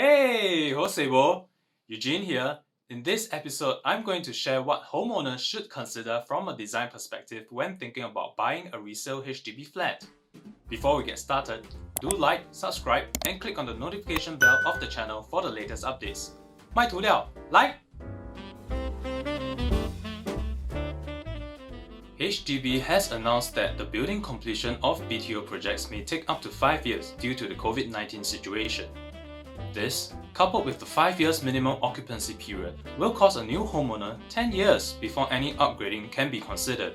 Hey, Hosebo! Eugene here. In this episode, I'm going to share what homeowners should consider from a design perspective when thinking about buying a resale HDB flat. Before we get started, do like, subscribe, and click on the notification bell of the channel for the latest updates. 卖涂料，来！ HDB has announced that the building completion of BTO projects may take up to 5 years due to the COVID-19 situation. This, coupled with the 5 years minimum occupancy period, will cost a new homeowner 10 years before any upgrading can be considered.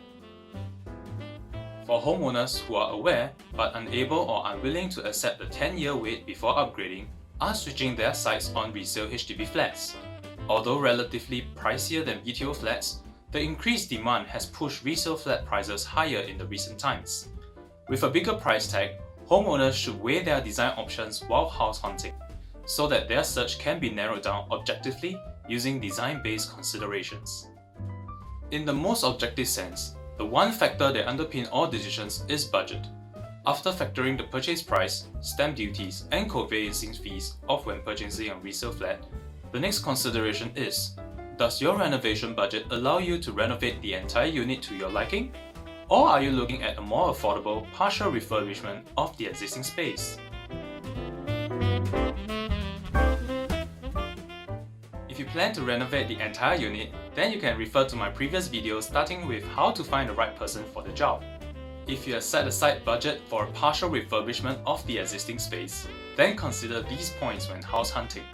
For homeowners who are aware but unable or unwilling to accept the 10-year wait before upgrading, are switching their sights on resale HDB flats. Although relatively pricier than BTO flats, the increased demand has pushed resale flat prices higher in the recent times. With a bigger price tag, homeowners should weigh their design options while house hunting, so that their search can be narrowed down objectively using design-based considerations. In the most objective sense, the one factor that underpins all decisions is budget. After factoring the purchase price, stamp duties, and conveyancing fees of when purchasing a resale flat, the next consideration is: does your renovation budget allow you to renovate the entire unit to your liking? Or are you looking at a more affordable partial refurbishment of the existing space? If you plan to renovate the entire unit, then you can refer to my previous videos starting with how to find the right person for the job. If you have set aside budget for a partial refurbishment of the existing space, then consider these points when house hunting.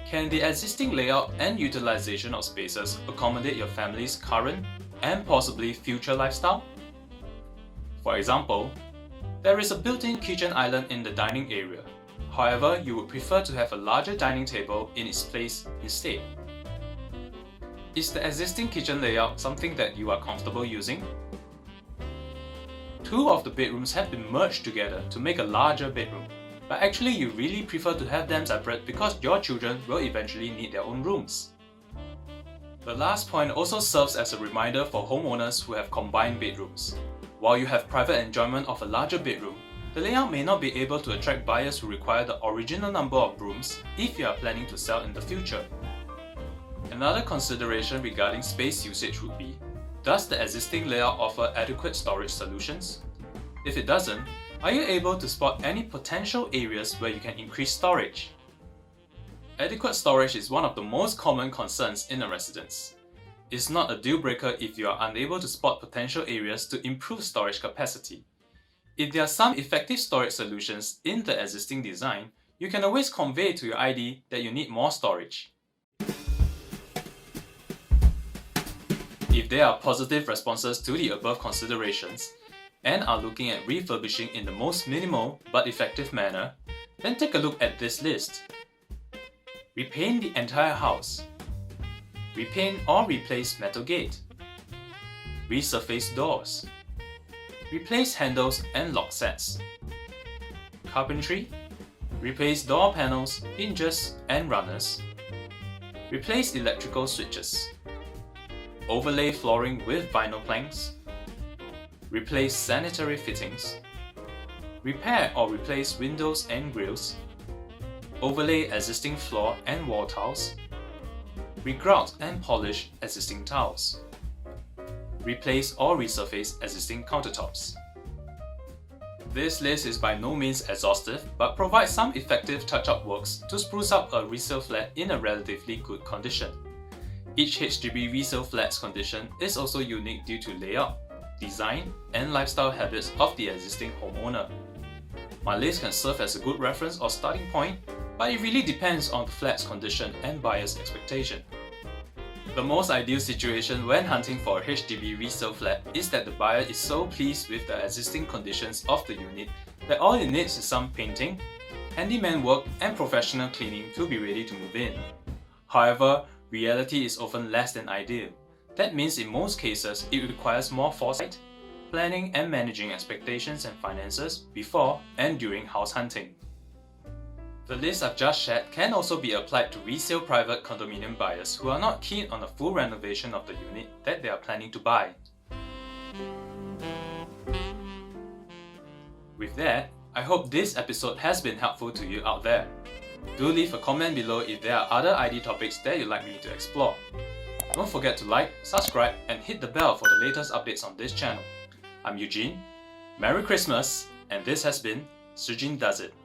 Can the existing layout and utilization of spaces accommodate your family's current and possibly future lifestyle? For example, there is a built-in kitchen island in the dining area. However, you would prefer to have a larger dining table in its place instead. Is the existing kitchen layout something that you are comfortable using? Two of the bedrooms have been merged together to make a larger bedroom, but actually you really prefer to have them separate because your children will eventually need their own rooms. The last point also serves as a reminder for homeowners who have combined bedrooms. While you have private enjoyment of a larger bedroom, the layout may not be able to attract buyers who require the original number of rooms if you are planning to sell in the future. Another consideration regarding space usage would be: does the existing layout offer adequate storage solutions? If it doesn't, are you able to spot any potential areas where you can increase storage? Adequate storage is one of the most common concerns in a residence. It's not a deal breaker if you are unable to spot potential areas to improve storage capacity. If there are some effective storage solutions in the existing design, you can always convey to your ID that you need more storage. If there are positive responses to the above considerations, and are looking at refurbishing in the most minimal but effective manner, then take a look at this list. Repaint the entire house. Repaint or replace metal gate. Resurface doors. Replace handles and lock sets. Carpentry. Replace door panels, hinges, and runners. Replace electrical switches. Overlay flooring with vinyl planks. Replace sanitary fittings. Repair or replace windows and grills. Overlay existing floor and wall tiles. Regrout and polish existing tiles. Replace or resurface existing countertops. This list is by no means exhaustive, but provides some effective touch-up works to spruce up a resale flat in a relatively good condition. Each HDB resale flat's condition is also unique due to layout, design, and lifestyle habits of the existing homeowner. My list can serve as a good reference or starting point, but it really depends on the flat's condition and buyer's expectation. The most ideal situation when hunting for a HDB resale flat is that the buyer is so pleased with the existing conditions of the unit that all it needs is some painting, handyman work, and professional cleaning to be ready to move in. However, reality is often less than ideal. That means in most cases, it requires more foresight, planning and managing expectations and finances before and during house hunting. The list I've just shared can also be applied to resale private condominium buyers who are not keen on a full renovation of the unit that they are planning to buy. With that, I hope this episode has been helpful to you out there. Do leave a comment below if there are other ID topics that you'd like me to explore. Don't forget to like, subscribe, and hit the bell for the latest updates on this channel. I'm Eugene. Merry Christmas, and this has been Shijin Does It.